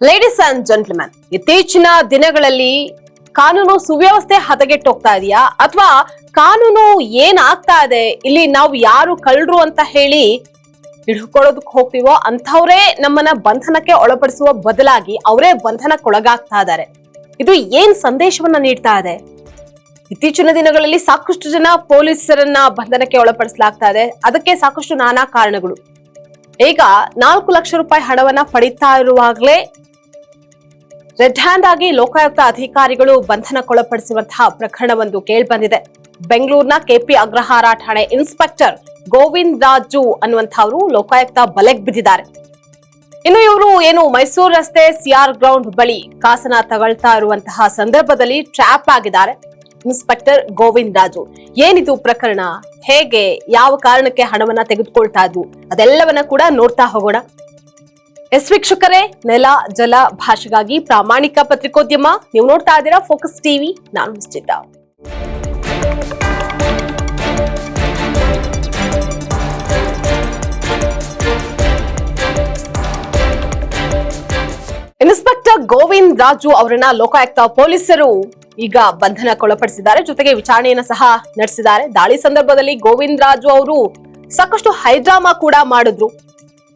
Ladies and gentleman, ಇತ್ತೀಚಿನ ದಿನಗಳಲ್ಲಿ ಕಾನೂನು ಸುವ್ಯವಸ್ಥೆ ಹದಗೆಟ್ಟೋಗ್ತಾ ಇದೆಯಾ ಅಥವಾ ಕಾನೂನು ಏನಾಗ್ತಾ ಇದೆ, ಇಲ್ಲಿ ನಾವು ಯಾರು ಕಳ್ಳರು ಅಂತ ಹೇಳಿ ಹಿಡ್ಕೊಳ್ಳೋದಕ್ಕೆ ಹೋಗ್ತೀವೋ ಅಂಥವ್ರೇ ನಮ್ಮನ್ನ ಬಂಧನಕ್ಕೆ ಒಳಪಡಿಸುವ ಬದಲಾಗಿ ಅವರೇ ಬಂಧನಕ್ಕೊಳಗಾಗ್ತಾ ಇದ್ದಾರೆ. ಇದು ಏನ್ ಸಂದೇಶವನ್ನ ನೀಡ್ತಾ ಇದೆ? ಇತ್ತೀಚಿನ ದಿನಗಳಲ್ಲಿ ಸಾಕಷ್ಟು ಜನ ಪೊಲೀಸರನ್ನ ಬಂಧನಕ್ಕೆ ಒಳಪಡಿಸಲಾಗ್ತಾ ಇದೆ. ಅದಕ್ಕೆ ಸಾಕಷ್ಟು ನಾನಾ ಕಾರಣಗಳು. ಈಗ 4 ಲಕ್ಷ ರೂಪಾಯಿ ಹಣವನ್ನ ಪಡಿತಾ ಇರುವಾಗಲೇ ರೆಡ್ ಹ್ಯಾಂಡ್ ಆಗಿ ಲೋಕಾಯುಕ್ತ ಅಧಿಕಾರಿಗಳು ಬಂಧನಕ್ಕೊಳಪಡಿಸುವಂತಹ ಪ್ರಕರಣವೊಂದು ಕೇಳ್ಬಂದಿದೆ. ಬೆಂಗಳೂರಿನ ಕೆಪಿ ಅಗ್ರಹಾರ ಠಾಣೆ ಇನ್ಸ್ಪೆಕ್ಟರ್ ಗೋವಿಂದ್ ರಾಜು ಅನ್ನುವಂಥವರು ಲೋಕಾಯುಕ್ತ ಬಲೆಗೆ ಬಿದ್ದಿದ್ದಾರೆ. ಇನ್ನು ಇವರು ಮೈಸೂರು ರಸ್ತೆ ಸಿಆರ್ ಗ್ರೌಂಡ್ ಬಳಿ ಕಾಸನ ತಗೊಳ್ತಾ ಇರುವಂತಹ ಸಂದರ್ಭದಲ್ಲಿ ಟ್ರ್ಯಾಪ್ ಆಗಿದ್ದಾರೆ. ಇನ್ಸ್ಪೆಕ್ಟರ್ ಗೋವಿಂದ್ ರಾಜು, ಏನಿದು ಪ್ರಕರಣ, ಹೇಗೆ, ಯಾವ ಕಾರಣಕ್ಕೆ ಹಣವನ್ನ ತೆಗೆದುಕೊಳ್ತಾ ಇದ್ವು, ಅದೆಲ್ಲವನ್ನ ಕೂಡ ನೋಡ್ತಾ ಹೋಗೋಣ. ವೀಕ್ಷಕರೇ, ನೆಲ ಜಲ ಭಾಷೆಗಾಗಿ ಪ್ರಾಮಾಣಿಕ ಪತ್ರಿಕೋದ್ಯಮ. ನೀವು ನೋಡ್ತಾ ಇದ್ದೀರಾ ಫೋಕಸ್ ಟಿವಿ. ನಾನು ನಿಶ್ಚಿತ. ಇನ್ಸ್ಪೆಕ್ಟರ್ ಗೋವಿಂದ್ ರಾಜು ಅವರನ್ನ ಲೋಕಾಯುಕ್ತ ಪೊಲೀಸರು ಈಗ ಬಂಧನಕ್ಕೊಳಪಡಿಸಿದ್ದಾರೆ. ಜೊತೆಗೆ ವಿಚಾರಣೆಯನ್ನ ಸಹ ನಡೆಸಿದ್ದಾರೆ. ದಾಳಿ ಸಂದರ್ಭದಲ್ಲಿ ಗೋವಿಂದ್ ರಾಜು ಅವರು ಸಾಕಷ್ಟು ಹೈಡ್ರಾಮಾ ಕೂಡ ಮಾಡಿದ್ರು.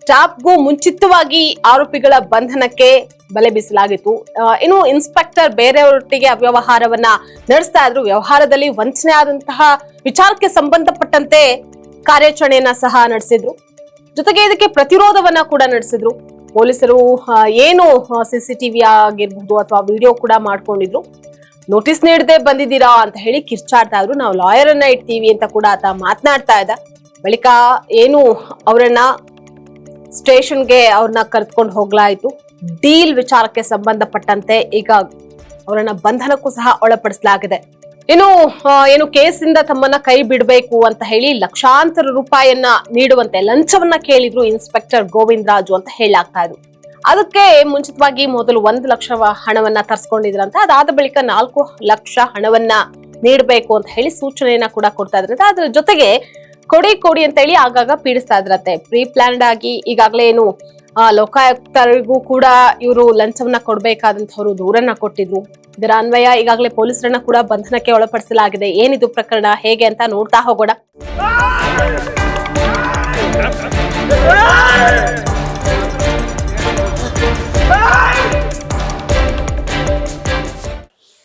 ಟ್ಯಾಪ್ಗೂ ಮುಂಚಿತವಾಗಿ ಆರೋಪಿಗಳ ಬಂಧನಕ್ಕೆ ಬಲೆ ಬೀಸಲಾಗಿತ್ತು. ಇನ್ನು ಇನ್ಸ್ಪೆಕ್ಟರ್ ಬೇರೆಯವರೊಟ್ಟಿಗೆ ಅವ್ಯವಹಾರವನ್ನ ನಡೆಸ್ತಾ ಇದ್ರು. ವ್ಯವಹಾರದಲ್ಲಿ ವಂಚನೆ ಆದಂತಹ ವಿಚಾರಕ್ಕೆ ಸಂಬಂಧಪಟ್ಟಂತೆ ಕಾರ್ಯಾಚರಣೆಯನ್ನ ಸಹ ನಡೆಸಿದ್ರು. ಜೊತೆಗೆ ಇದಕ್ಕೆ ಪ್ರತಿರೋಧವನ್ನ ಕೂಡ ನಡೆಸಿದ್ರು. ಪೊಲೀಸರು ಸಿಸಿಟಿವಿ ಆಗಿರ್ಬಹುದು ಅಥವಾ ವಿಡಿಯೋ ಕೂಡ ಮಾಡ್ಕೊಂಡಿದ್ರು. ನೋಟಿಸ್ ನೀಡದೆ ಬಂದಿದ್ದೀರಾ ಅಂತ ಹೇಳಿ ಕಿರ್ಚಾಡ್ತಾ ಇದ್ರು. ನಾವು ಲಾಯರ್ ಅನ್ನ ಇಡ್ತೀವಿ ಅಂತ ಕೂಡ ಆತ ಮಾತನಾಡ್ತಾ ಇದ್ದ. ಬಳಿಕ ಅವರನ್ನ ಸ್ಟೇಷನ್ಗೆ ಅವ್ರನ್ನ ಕರೆದುಕೊಂಡು ಹೋಗ್ಲಾಯಿತು. ಡೀಲ್ ವಿಚಾರಕ್ಕೆ ಸಂಬಂಧಪಟ್ಟಂತೆ ಈಗ ಅವರನ್ನ ಬಂಧನಕ್ಕೂ ಸಹ ಒಳಪಡಿಸಲಾಗಿದೆ. ಇನ್ನು ಕೇಸಿಂದ ತಮ್ಮನ್ನ ಕೈ ಬಿಡಬೇಕು ಅಂತ ಹೇಳಿ ಲಕ್ಷಾಂತರ ರೂಪಾಯಿಯನ್ನ ನೀಡುವಂತೆ ಲಂಚವನ್ನ ಕೇಳಿದ್ರು ಇನ್ಸ್ಪೆಕ್ಟರ್ ಗೋವಿಂದ್ ರಾಜು ಅಂತ ಹೇಳಲಾಗ್ತಾ ಇದ್ರು. ಅದಕ್ಕೆ ಮುಂಚಿತವಾಗಿ ಮೊದಲು 1 ಲಕ್ಷ ಹಣವನ್ನ ತರಿಸ್ಕೊಂಡಿದ್ರಂತೆ. ಅದಾದ ಬಳಿಕ 4 ಲಕ್ಷ ಹಣವನ್ನ ನೀಡಬೇಕು ಅಂತ ಹೇಳಿ ಸೂಚನೆಯನ್ನ ಕೂಡ ಕೊಡ್ತಾ ಇದ್ರಂತೆ. ಅದ್ರ ಜೊತೆಗೆ ಕೊಡಿ ಅಂತ ಹೇಳಿ ಆಗಾಗ ಪೀಡಿಸ್ತಾ ಇದ್ರಂತೆ. ಪ್ರೀ ಪ್ಲಾನ್ಡ್ ಆಗಿ ಈಗಾಗಲೇ ಲೋಕಾಯುಕ್ತರಿಗೂ ಕೂಡ ಇವರು ಲಂಚವನ್ನ ಕೊಡ್ಬೇಕಾದಂತವ್ರು ದೂರನ್ನ ಕೊಟ್ಟಿದ್ರು. ಇದರ ಅನ್ವಯ ಈಗಾಗಲೇ ಪೊಲೀಸರನ್ನ ಕೂಡ ಬಂಧನಕ್ಕೆ ಒಳಪಡಿಸಲಾಗಿದೆ. ಏನಿದು ಪ್ರಕರಣ, ಹೇಗೆ ಅಂತ ನೋಡ್ತಾ ಹೋಗೋಣ.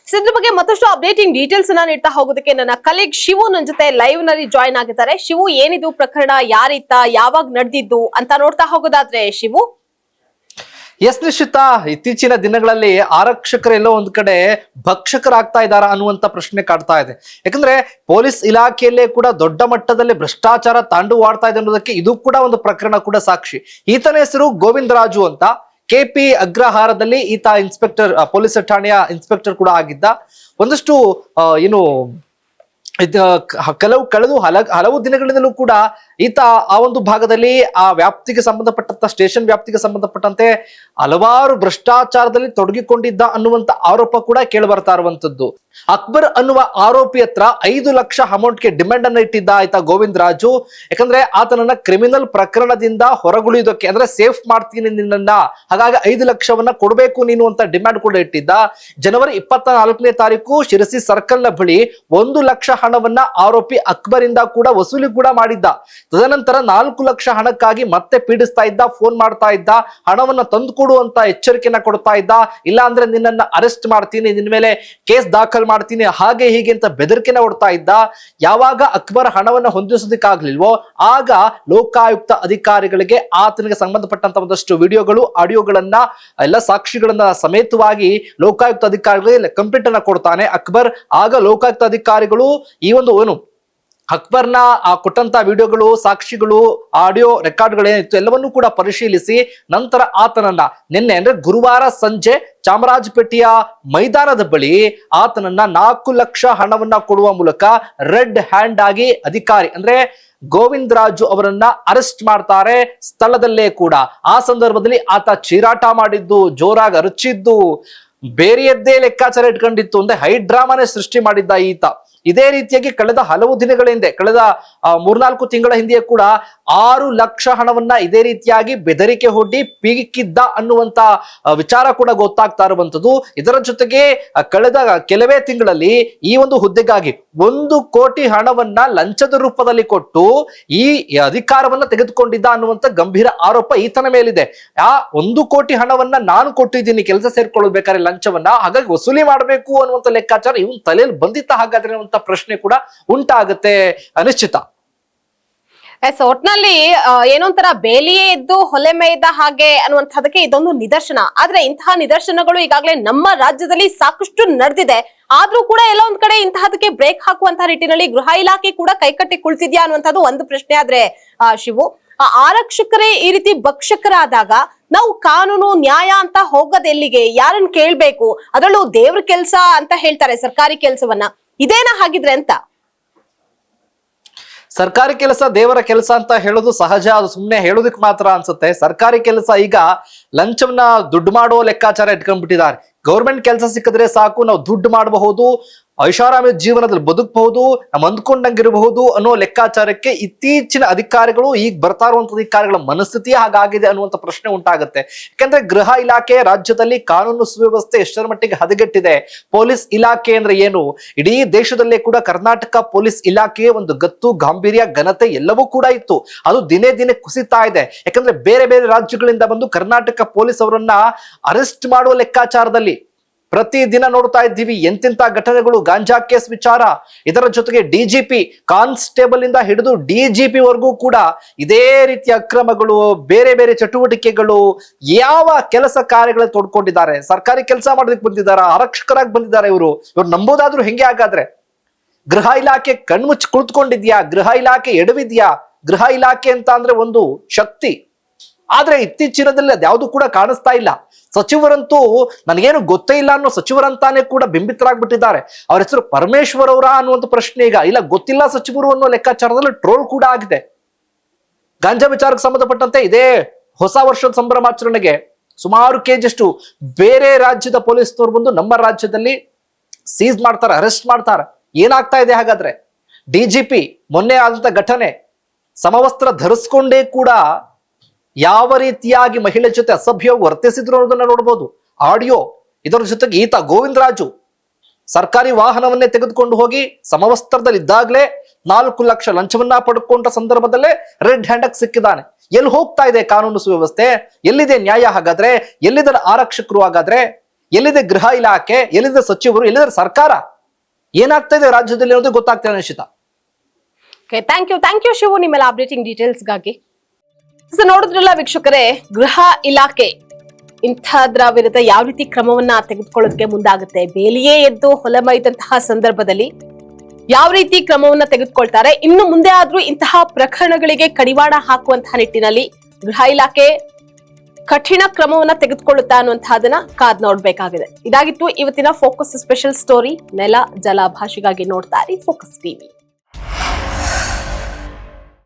ಇದ್ರ ಬಗ್ಗೆ ಮತ್ತಷ್ಟು ಅಪ್ಡೇಟಿಂಗ್ ಡೀಟೇಲ್ಸ್ ಅನ್ನ ನೀಡ್ತಾ ಹೋಗೋದಕ್ಕೆ ನನ್ನ ಕಲೀಗ್ ಶಿವು ನನ್ನ ಜೊತೆ ಲೈವ್ ನಲ್ಲಿ ಜಾಯ್ನ್ ಆಗಿದ್ದಾರೆ. ಶಿವು, ಏನಿದು ಪ್ರಕರಣ, ಯಾರಿತ್ತ, ಯಾವಾಗ ನಡೆದಿದ್ದು ಅಂತ ನೋಡ್ತಾ ಹೋಗೋದಾದ್ರೆ ಶಿವು. ಎಸ್ ನಿಶ್ಚಿತ, ಇತ್ತೀಚಿನ ದಿನಗಳಲ್ಲಿ ಆರಕ್ಷಕರೆಲ್ಲೋ ಒಂದ್ ಕಡೆ ಭಕ್ಷಕರಾಗ್ತಾ ಇದ್ದಾರಾ ಅನ್ನುವಂತ ಪ್ರಶ್ನೆ ಕಾಡ್ತಾ ಇದೆ. ಯಾಕಂದ್ರೆ ಪೊಲೀಸ್ ಇಲಾಖೆಯಲ್ಲೇ ಕೂಡ ದೊಡ್ಡ ಮಟ್ಟದಲ್ಲಿ ಭ್ರಷ್ಟಾಚಾರ ತಾಂಡವಾಡ್ತಾ ಇದೆ ಅನ್ನೋದಕ್ಕೆ ಇದು ಕೂಡ ಒಂದು ಪ್ರಕರಣ ಕೂಡ ಸಾಕ್ಷಿ. ಈತನ ಹೆಸರು ಗೋವಿಂದ್ ರಾಜು ಅಂತ. ಕೆಪಿ ಅಗ್ರಹಾರದಲ್ಲಿ ಈತ ಇನ್ಸ್ಪೆಕ್ಟರ್, ಪೊಲೀಸ್ ಠಾಣೆಯ ಇನ್ಸ್ಪೆಕ್ಟರ್ ಕೂಡ ಆಗಿದ್ದ. ಒಂದಷ್ಟು ಕಳೆದು ಹಲವು ದಿನಗಳಿಂದಲೂ ಕೂಡ ಈತ ಆ ಒಂದು ಭಾಗದಲ್ಲಿ ಆ ವ್ಯಾಪ್ತಿಗೆ ಸಂಬಂಧಪಟ್ಟಂತ ಸ್ಟೇಷನ್ ವ್ಯಾಪ್ತಿಗೆ ಸಂಬಂಧಪಟ್ಟಂತೆ ಹಲವಾರು ಭ್ರಷ್ಟಾಚಾರದಲ್ಲಿ ತೊಡಗಿಕೊಂಡಿದ್ದ ಅನ್ನುವಂತ ಆರೋಪ ಕೂಡ ಕೇಳಿ ಬರ್ತಾ ಇರುವಂತದ್ದು. ಅಕ್ಬರ್ ಅನ್ನುವ ಆರೋಪಿ ಹತ್ರ 5 ಲಕ್ಷ ಅಮೌಂಟ್ಗೆ ಡಿಮ್ಯಾಂಡ್ ಅನ್ನ ಇಟ್ಟಿದ್ದ ಆಯ್ತಾ ಗೋವಿಂದ್ ರಾಜು. ಯಾಕಂದ್ರೆ ಆತನನ್ನ ಕ್ರಿಮಿನಲ್ ಪ್ರಕರಣದಿಂದ ಹೊರಗುಳಿಯೋದಕ್ಕೆ, ಅಂದ್ರೆ ಸೇಫ್ ಮಾಡ್ತೀನಿ ನಿನ್ನನ್ನ, ಹಾಗಾಗಿ 5 ಲಕ್ಷವನ್ನ ಕೊಡಬೇಕು ನೀನು ಅಂತ ಡಿಮ್ಯಾಂಡ್ ಕೂಡ ಇಟ್ಟಿದ್ದ. ಜನವರಿ 24ನೇ ತಾರೀಕು ಶಿರಸಿ ಸರ್ಕಲ್ ನ ಬಳಿ 1 ಲಕ್ಷ ಹಣವನ್ನ ಆರೋಪಿ ಅಕ್ಬರ್ ಇಂದ ಕೂಡ ವಸೂಲಿ ಕೂಡ ಮಾಡಿದ್ದ. ತದನಂತರ 4 ಲಕ್ಷ ಹಣಕ್ಕಾಗಿ ಮತ್ತೆ ಪೀಡಿಸ್ತಾ ಇದ್ದ, ಫೋನ್ ಮಾಡ್ತಾ ಇದ್ದ, ಹಣವನ್ನ ತಂದುಕೊಡು ಅಂತ ಎಚ್ಚರಿಕೆಯನ್ನ ಕೊಡ್ತಾ ಇದ್ದ. ಇಲ್ಲ ಅಂದ್ರೆ ನಿನ್ನನ್ನ ಅರೆಸ್ಟ್ ಮಾಡ್ತೀನಿ, ನಿನ್ನ ಮೇಲೆ ಕೇಸ್ ದಾಖಲು ಮಾಡ್ತೀನಿ, ಹಾಗೆ ಹೀಗೆ ಅಂತ ಬೆದರಿಕೆನ ಹೊಡ್ತಾ ಇದ್ದ. ಯಾವಾಗ ಅಕ್ಬರ್ ಹಣವನ್ನ ಹೊಂದಿಸೋದಕ್ಕಾಗ್ಲಿಲ್ವೋ ಆಗ ಲೋಕಾಯುಕ್ತ ಅಧಿಕಾರಿಗಳಿಗೆ ಆತನಿಗೆ ಸಂಬಂಧಪಟ್ಟಂತ ಒಂದಷ್ಟು ವಿಡಿಯೋಗಳು, ಆಡಿಯೋಗಳನ್ನ, ಎಲ್ಲ ಸಾಕ್ಷಿಗಳನ್ನ ಸಮೇತವಾಗಿ ಲೋಕಾಯುಕ್ತ ಅಧಿಕಾರಿಗಳಿಗೆ ಕಂಪ್ಲೇಂಟ್ ಅನ್ನ ಕೊಡ್ತಾನೆ ಅಕ್ಬರ್. ಆಗ ಲೋಕಾಯುಕ್ತ ಅಧಿಕಾರಿಗಳು ಈ ಒಂದು ಅಕ್ಬರ್ನ ಕೊಟ್ಟಂತ ವಿಡಿಯೋಗಳು, ಸಾಕ್ಷಿಗಳು, ಆಡಿಯೋ ರೆಕಾರ್ಡ್ಗಳೇನಿತ್ತು ಎಲ್ಲವನ್ನೂ ಕೂಡ ಪರಿಶೀಲಿಸಿ ನಂತರ ಆತನನ್ನ ನಿನ್ನೆ ಅಂದ್ರೆ ಗುರುವಾರ ಸಂಜೆ ಚಾಮರಾಜಪೇಟೆಯ ಮೈದಾನದ ಬಳಿ ಆತನನ್ನ 4 ಲಕ್ಷ ಹಣವನ್ನ ಕೊಡುವ ಮೂಲಕ ರೆಡ್ ಹ್ಯಾಂಡ್ ಆಗಿ ಅಧಿಕಾರಿ ಅಂದ್ರೆ ಗೋವಿಂದ್ ರಾಜು ಅವರನ್ನ ಅರೆಸ್ಟ್ ಮಾಡ್ತಾರೆ ಸ್ಥಳದಲ್ಲೇ ಕೂಡ. ಆ ಸಂದರ್ಭದಲ್ಲಿ ಆತ ಚೀರಾಟ ಮಾಡಿದ್ದು, ಜೋರಾಗಿ ಅರಚಿದ್ದು, ಬೇರೆಯದ್ದೇ ಲೆಕ್ಕಾಚಾರ ಇಟ್ಕೊಂಡಿತ್ತು. ಅಂದ್ರೆ ಹೈಡ್ರಾಮಾನೇ ಸೃಷ್ಟಿ ಮಾಡಿದ್ದ ಈತ. ಇದೇ ರೀತಿಯಾಗಿ ಕಳೆದ ಹಲವು ದಿನಗಳ ಹಿಂದೆ, ಕಳೆದ 3-4 ತಿಂಗಳ ಹಿಂದೆಯೇ ಕೂಡ 6 ಲಕ್ಷ ಹಣವನ್ನ ಇದೇ ರೀತಿಯಾಗಿ ಬೆದರಿಕೆ ಒಡ್ಡಿ ಪೀಕಿದ್ದ ಅನ್ನುವಂತ ವಿಚಾರ ಕೂಡ ಗೊತ್ತಾಗ್ತಾ ಇರುವಂತದ್ದು. ಇದರ ಜೊತೆಗೆ ಕಳೆದ ಕೆಲವೇ ತಿಂಗಳಲ್ಲಿ ಈ ಒಂದು ಹುದ್ದೆಗಾಗಿ 1 ಕೋಟಿ ಹಣವನ್ನ ಲಂಚದ ರೂಪದಲ್ಲಿ ಕೊಟ್ಟು ಈ ಅಧಿಕಾರವನ್ನ ತೆಗೆದುಕೊಂಡಿದ್ದ ಅನ್ನುವಂತ ಗಂಭೀರ ಆರೋಪ ಈತನ ಮೇಲಿದೆ. ಆ 1 ಕೋಟಿ ಹಣವನ್ನ ನಾನು ಕೊಟ್ಟಿದ್ದೀನಿ ಕೆಲಸ ಸೇರ್ಕೊಳ್ಬೇಕಾದ್ರೆ ಲಂಚವನ್ನ, ಹಾಗಾಗಿ ವಸೂಲಿ ಮಾಡಬೇಕು ಅನ್ನುವಂತ ಲೆಕ್ಕಾಚಾರ ಇವನ್ ತಲೆಯಲ್ಲಿ ಬಂದಿತ್ತ ಹಾಗಾದ್ರೆ ಅನ್ನುವಂತ ಪ್ರಶ್ನೆ ಕೂಡ ಉಂಟಾಗುತ್ತೆ ಅನಿಶ್ಚಿತ. ಒಟ್ನಲ್ಲಿ ಏನೊಂಥರ ಬೇಲಿಯೇ ಇದ್ದು ಹೊಲೆ ಮೇಯ್ದ ಹಾಗೆ ಅನ್ನುವಂಥದಕ್ಕೆ ಇದೊಂದು ನಿದರ್ಶನ. ಆದ್ರೆ ಇಂತಹ ನಿದರ್ಶನಗಳು ಈಗಾಗಲೇ ನಮ್ಮ ರಾಜ್ಯದಲ್ಲಿ ಸಾಕಷ್ಟು ನಡೆದಿದೆ. ಆದ್ರೂ ಕೂಡ ಎಲ್ಲ ಒಂದ್ ಕಡೆ ಇಂತಹದಕ್ಕೆ ಬ್ರೇಕ್ ಹಾಕುವಂತಹ ನಿಟ್ಟಿನಲ್ಲಿ ಗೃಹ ಇಲಾಖೆ ಕೂಡ ಕೈಕಟ್ಟಿ ಕುಳಿತಿದ್ಯಾ ಅನ್ನುವಂಥದ್ದು ಒಂದು ಪ್ರಶ್ನೆ. ಆದ್ರೆ ಶಿವು, ಆರಕ್ಷಕರೇ ಈ ರೀತಿ ಭಕ್ಷಕರಾದಾಗ ನಾವು ಕಾನೂನು ನ್ಯಾಯ ಅಂತ ಹೋಗೋದೆಲ್ಲಿಗೆ? ಯಾರನ್ನ ಕೇಳ್ಬೇಕು? ಅದರಲ್ಲೂ ದೇವ್ರ ಕೆಲ್ಸ ಅಂತ ಹೇಳ್ತಾರೆ ಸರ್ಕಾರಿ ಕೆಲಸವನ್ನ, ಇದೇನ ಹಾಗಿದ್ರೆ ಅಂತ. ಸರ್ಕಾರಿ ಕೆಲಸ ದೇವರ ಕೆಲಸ ಅಂತ ಹೇಳೋದು ಸಹಜ, ಅದು ಸುಮ್ಮನೆ ಹೇಳೋದಕ್ಕೆ ಮಾತ್ರ ಅನ್ಸುತ್ತೆ. ಸರ್ಕಾರಿ ಕೆಲಸ ಈಗ ಲಂಚವನ್ನ ದುಡ್ಡು ಮಾಡುವ ಲೆಕ್ಕಾಚಾರ ಇಟ್ಕೊಂಡ್ಬಿಟ್ಟಿದ್ದಾರೆ. ಗೌರ್ಮೆಂಟ್ ಕೆಲಸ ಸಿಕ್ಕಿದ್ರೆ ಸಾಕು, ನಾವು ದುಡ್ಡು ಮಾಡಬಹುದು, ಐಷಾರಾಮಿ ಜೀವನದಲ್ಲಿ ಬದುಕಬಹುದು, ನಾವು ಅಂದ್ಕೊಂಡಂಗಿರಬಹುದು ಅನ್ನೋ ಲೆಕ್ಕಾಚಾರಕ್ಕೆ ಇತ್ತೀಚಿನ ಅಧಿಕಾರಿಗಳು, ಈಗ ಬರ್ತಾ ಇರುವಂತ ಅಧಿಕಾರಿಗಳ ಮನಸ್ಥಿತಿ ಹಾಗಾಗಿದೆ ಅನ್ನುವಂತ ಪ್ರಶ್ನೆ ಉಂಟಾಗುತ್ತೆ. ಯಾಕಂದ್ರೆ ಗೃಹ ಇಲಾಖೆ ರಾಜ್ಯದಲ್ಲಿ ಕಾನೂನು ಸುವ್ಯವಸ್ಥೆ ಎಷ್ಟರ ಮಟ್ಟಿಗೆ ಹದಗೆಟ್ಟಿದೆ. ಪೊಲೀಸ್ ಇಲಾಖೆ ಅಂದ್ರೆ ಏನು? ಇಡೀ ದೇಶದಲ್ಲೇ ಕೂಡ ಕರ್ನಾಟಕ ಪೊಲೀಸ್ ಇಲಾಖೆಯ ಒಂದು ಗತ್ತು, ಗಾಂಭೀರ್ಯ, ಘನತೆ ಎಲ್ಲವೂ ಕೂಡ ಇತ್ತು. ಅದು ದಿನೇ ದಿನೇ ಕುಸಿತಾ ಇದೆ. ಯಾಕಂದ್ರೆ ಬೇರೆ ಬೇರೆ ರಾಜ್ಯಗಳಿಂದ ಬಂದು ಕರ್ನಾಟಕ ಪೊಲೀಸ್ ಅವರನ್ನ ಅರೆಸ್ಟ್ ಮಾಡುವ ಲೆಕ್ಕಾಚಾರದಲ್ಲಿ ಪ್ರತಿ ದಿನ ನೋಡ್ತಾ ಇದ್ದೀವಿ ಎಂತೆಂತ ಘಟನೆಗಳು. ಗಾಂಜಾ ಕೇಸ್ ವಿಚಾರ, ಇದರ ಜೊತೆಗೆ ಡಿಜಿಪಿ, ಕಾನ್ಸ್ಟೇಬಲ್ ಇಂದ ಹಿಡಿದು ಡಿಜಿಪಿ ವರೆಗೂ ಕೂಡ ಇದೇ ರೀತಿಯ ಅಕ್ರಮಗಳು, ಬೇರೆ ಬೇರೆ ಚಟುವಟಿಕೆಗಳು, ಯಾವ ಕೆಲಸ ಕಾರ್ಯಗಳಲ್ಲಿ ತೊಡ್ಕೊಂಡಿದ್ದಾರೆ. ಸರ್ಕಾರಿ ಕೆಲಸ ಮಾಡೋದಕ್ಕೆ ಬಂದಿದ್ದಾರೆ, ಆರಕ್ಷಕರಾಗಿ ಬಂದಿದ್ದಾರೆ. ಇವ್ರು ನಂಬೋದಾದ್ರೂ ಹೆಂಗೆ? ಹಾಗಾದ್ರೆ ಗೃಹ ಇಲಾಖೆ ಕಣ್ಮುಚ್ಚಿ ಕುಳಿತುಕೊಂಡಿದ್ಯಾ? ಗೃಹ ಇಲಾಖೆ ಎಡವಿದ್ಯಾ? ಗೃಹ ಇಲಾಖೆ ಅಂತ ಅಂದ್ರೆ ಒಂದು ಶಕ್ತಿ, ಆದ್ರೆ ಇತ್ತೀಚಿನದಲ್ಲಿ ಅದ್ಯಾವುದು ಕೂಡ ಕಾಣಿಸ್ತಾ ಇಲ್ಲ. ಸಚಿವರಂತೂ ನನಗೇನು ಗೊತ್ತೇ ಇಲ್ಲ ಅನ್ನೋ ಸಚಿವರಂತಾನೆ ಕೂಡ ಬಿಂಬಿತರಾಗ್ಬಿಟ್ಟಿದ್ದಾರೆ. ಅವ್ರ ಹೆಸರು ಪರಮೇಶ್ವರ್ ಅವರ ಅನ್ನುವಂಥ ಪ್ರಶ್ನೆ ಈಗ ಇಲ್ಲ, ಗೊತ್ತಿಲ್ಲ ಸಚಿವರು ಅನ್ನೋ ಲೆಕ್ಕಾಚಾರದಲ್ಲಿ ಟ್ರೋಲ್ ಕೂಡ ಆಗಿದೆ. ಗಾಂಜಾ ವಿಚಾರಕ್ಕೆ ಸಂಬಂಧಪಟ್ಟಂತೆ ಇದೇ ಹೊಸ ವರ್ಷದ ಸಂಭ್ರಮಾಚರಣೆಗೆ ಸುಮಾರು ಕೆಜಿಯಷ್ಟು ಬೇರೆ ರಾಜ್ಯದ ಪೊಲೀಸ್ನವ್ರು ಬಂದು ನಮ್ಮ ರಾಜ್ಯದಲ್ಲಿ ಸೀಸ್ ಮಾಡ್ತಾರೆ, ಅರೆಸ್ಟ್ ಮಾಡ್ತಾರೆ. ಏನಾಗ್ತಾ ಇದೆ ಹಾಗಾದ್ರೆ? ಡಿಜಿಪಿ ಮೊನ್ನೆ ಆದಂತ ಘಟನೆ, ಸಮವಸ್ತ್ರ ಧರಿಸ್ಕೊಂಡೇ ಕೂಡ ಯಾವ ರೀತಿಯಾಗಿ ಮಹಿಳೆ ಜೊತೆ ಅಸಭ್ಯವಾಗಿ ವರ್ತಿಸಿದ್ರು ಅನ್ನೋದನ್ನ ನೋಡ್ಬೋದು, ಆಡಿಯೋ. ಇದರ ಜೊತೆಗೆ ಈತ ಗೋವಿಂದರಾಜು ಸರ್ಕಾರಿ ವಾಹನವನ್ನೇ ತೆಗೆದುಕೊಂಡು ಹೋಗಿ ಸಮವಸ್ತ್ರದಲ್ಲಿ ಇದ್ದಾಗಲೇ 4 ಲಕ್ಷ ಲಂಚವನ್ನ ಪಡ್ಕೊಂಡ ಸಂದರ್ಭದಲ್ಲೇ ರೆಡ್ ಹ್ಯಾಂಡ್ ಸಿಕ್ಕಿದ್ದಾನೆ. ಎಲ್ಲಿ ಹೋಗ್ತಾ ಇದೆ ಕಾನೂನು ಸುವ್ಯವಸ್ಥೆ? ಎಲ್ಲಿದೆ ನ್ಯಾಯ ಹಾಗಾದ್ರೆ? ಎಲ್ಲಿದೆ ಆರಕ್ಷಕರು ಹಾಗಾದ್ರೆ? ಎಲ್ಲಿದೆ ಗೃಹ ಇಲಾಖೆ? ಎಲ್ಲಿದೆ ಸಚಿವರು? ಎಲ್ಲಿದೆ ಸರ್ಕಾರ? ಏನಾಗ್ತಾ ಇದೆ ರಾಜ್ಯದಲ್ಲಿ ಅನ್ನೋದು ಗೊತ್ತಾಗ್ತಾ ಇದೆ ನಿಶ್ಚಿತ. ಥ್ಯಾಂಕ್ ಯು ಶಿವು, ನಿಮ್ಮೆಲ್ಲ ಅಪ್ಡೇಟಿಂಗ್ ಡೀಟೇಲ್ಸ್ಗಾಗಿ. ನೋಡಿದ್ರಲ್ಲ ವೀಕ್ಷಕರೇ, ಗೃಹ ಇಲಾಖೆ ಇಂಥದ್ರ ವಿರುದ್ಧ ಯಾವ ರೀತಿ ಕ್ರಮವನ್ನ ತೆಗೆದುಕೊಳ್ಳೋದಕ್ಕೆ ಮುಂದಾಗುತ್ತೆ, ಬೇಲಿಯೇ ಎದ್ದು ಹೊಲಮೈದಂತಹ ಸಂದರ್ಭದಲ್ಲಿ ಯಾವ ರೀತಿ ಕ್ರಮವನ್ನ ತೆಗೆದುಕೊಳ್ತಾರೆ, ಇನ್ನು ಮುಂದೆ ಆದ್ರೂ ಇಂತಹ ಪ್ರಕರಣಗಳಿಗೆ ಕಡಿವಾಣ ಹಾಕುವಂತಹ ನಿಟ್ಟಿನಲ್ಲಿ ಗೃಹ ಇಲಾಖೆ ಕಠಿಣ ಕ್ರಮವನ್ನ ತೆಗೆದುಕೊಳ್ಳುತ್ತಾ ಅನ್ನುವಂತಹದನ್ನ ಕಾದ್ ನೋಡ್ಬೇಕಾಗಿದೆ. ಇದಾಗಿತ್ತು ಇವತ್ತಿನ ಫೋಕಸ್ ಸ್ಪೆಷಲ್ ಸ್ಟೋರಿ. ನೆಲ ಜಲ ಭಾಷೆಗಾಗಿ ನೋಡ್ತಾ ಇರಿ ಫೋಕಸ್ ಟಿವಿ.